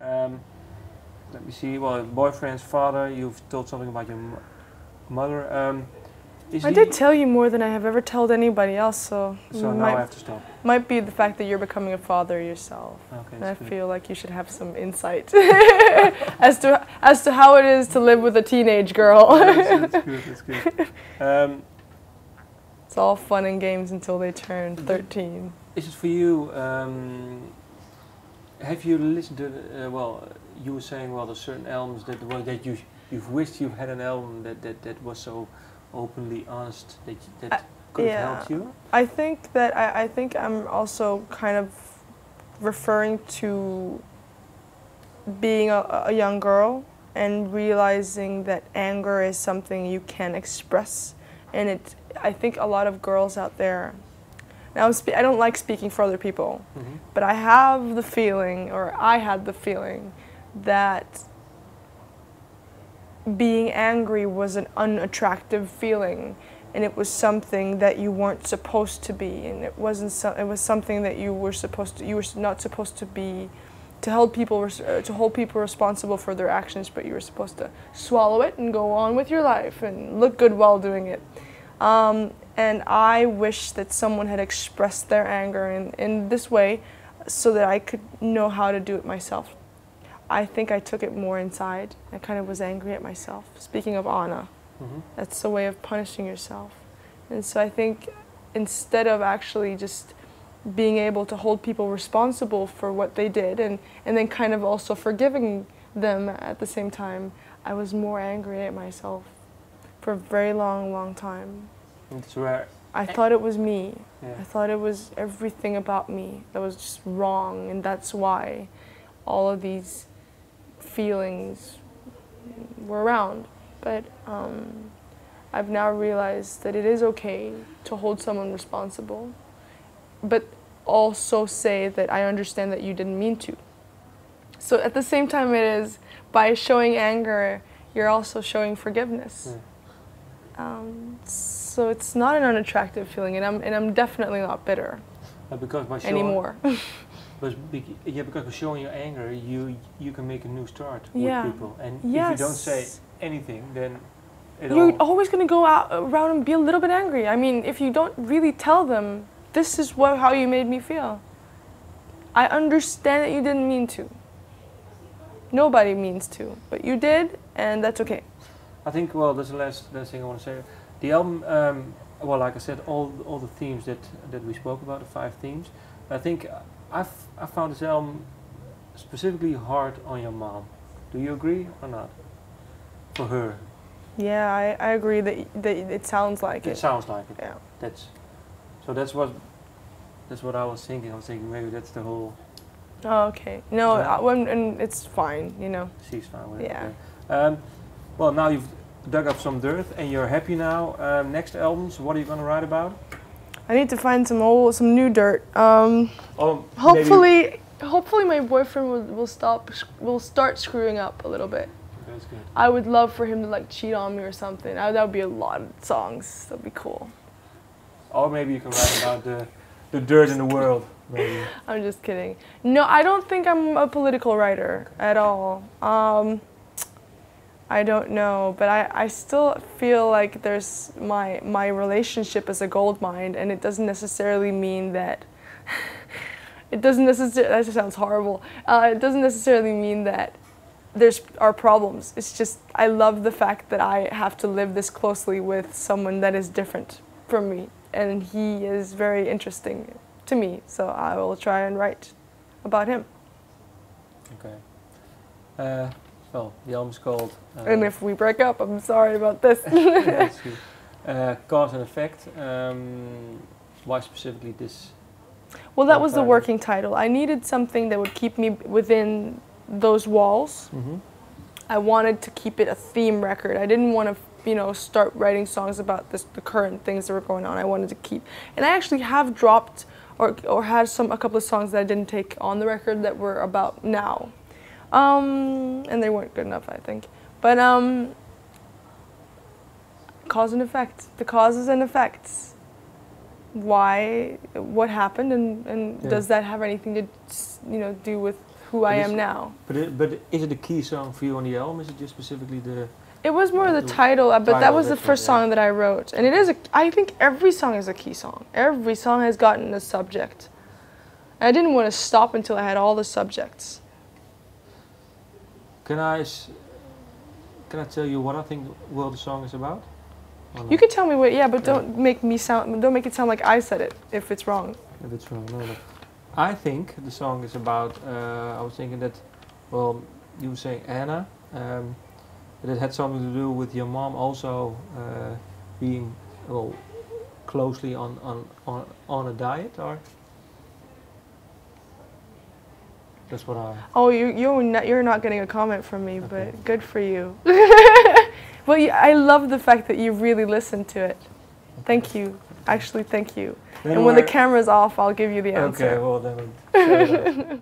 Let me see. Well, boyfriend's father. You've told something about your mother. I did tell you more than I have ever told anybody else, so now I have to stop. Might be the fact that you're becoming a father yourself. Okay, and I good. feel like you should have some insight as to how it is to live with a teenage girl. That's good. That's good. It's all fun and games until they turn 13. Is it for you? Have you listened to? Well, you were saying, well, there's certain albums that you've wished you had an album that was so openly honest that could have helped you. I think that I think I'm also kind of referring to being a young girl and realizing that anger is something you can express, and I think a lot of girls out there. Now, I don't like speaking for other people, but I have the feeling, or I had the feeling, that being angry was an unattractive feeling, and it was something that you weren't supposed to be, and it wasn't. It was something that you were not supposed to be, to hold people responsible for their actions, but you were supposed to swallow it and go on with your life and look good while doing it. And I wish that someone had expressed their anger in this way so that I could know how to do it myself. I think I took it more inside. I kind of was angry at myself. Speaking of Anna, that's a way of punishing yourself. And so I think instead of actually just being able to hold people responsible for what they did and then kind of also forgiving them at the same time, I was more angry at myself for a very long time. That's rare. I thought it was me. Yeah. I thought it was everything about me that was just wrong, and that's why all of these feelings were around. But I've now realized that it is okay to hold someone responsible, but also say that I understand that you didn't mean to. So at the same time, it is by showing anger, you're also showing forgiveness. So it's not an unattractive feeling, and I'm definitely not bitter Because by showing, anymore. because by showing your anger, you can make a new start with people, and if you don't say anything, then you're always going to go around and be a little bit angry. I mean, if you don't really tell them, this is how you made me feel. I understand that you didn't mean to. Nobody means to, but you did, and that's okay. I think, well, that's the last thing I want to say. The album, well, like I said, all the themes that we spoke about, the 5 themes, I think I found this album specifically hard on your mom. Do you agree or not? For her. Yeah, I agree that it sounds like it. It sounds like it. Yeah. That's what I was thinking. I was thinking maybe that's the whole. Oh, okay. No, and it's fine, you know. She's fine with it. Okay. Well, now you've dug up some dirt and you're happy now. Next albums, what are you going to write about? I need to find some new dirt. Hopefully my boyfriend will start screwing up a little bit. That's good. I would love for him to like cheat on me or something. That would be a lot of songs. That'd be cool. Or maybe you can write about the dirt in the world. Maybe. I'm just kidding. No, I don't think I'm a political writer at all. I don't know, but I still feel like there's my relationship is a gold mine, and it doesn't necessarily mean that that sounds horrible. It doesn't necessarily mean that there's our problems. It's just I love the fact that I have to live this closely with someone that is different from me, and he is very interesting to me, so I will try and write about him. Okay. Well, the album's called... and if we break up, I'm sorry about this. That's good. Cause and Effect. Why specifically this? Well, that was the working title. I needed something that would keep me within those walls. I wanted to keep it a theme record. I didn't want to, start writing songs about the current things that were going on. I wanted to keep... And I actually have dropped or had a couple of songs that I didn't take on the record that were about now. And they weren't good enough, I think. But cause and effect. The causes and effects. Why? What happened? And does that have anything to, do with who I am now. But is it a key song for you on the album? Is it just specifically the? It was more the title, but that was the first song that I wrote, and it is. I think every song is a key song. Every song has gotten a subject. And I didn't want to stop until I had all the subjects. Can I tell you what I think the song is about? You can tell me what, yeah, but don't make it sound like I said it if it's wrong. If it's wrong, no. I think the song is about. I was thinking that, well, you were saying Anna. That it had something to do with your mom also being closely on a diet, or that's what I. Oh, you're not getting a comment from me, Okay. but good for you. Well, I love the fact that you really listened to it. Thank you. Actually, thank you. Then and when the camera's off, I'll give you the answer. Okay, well then.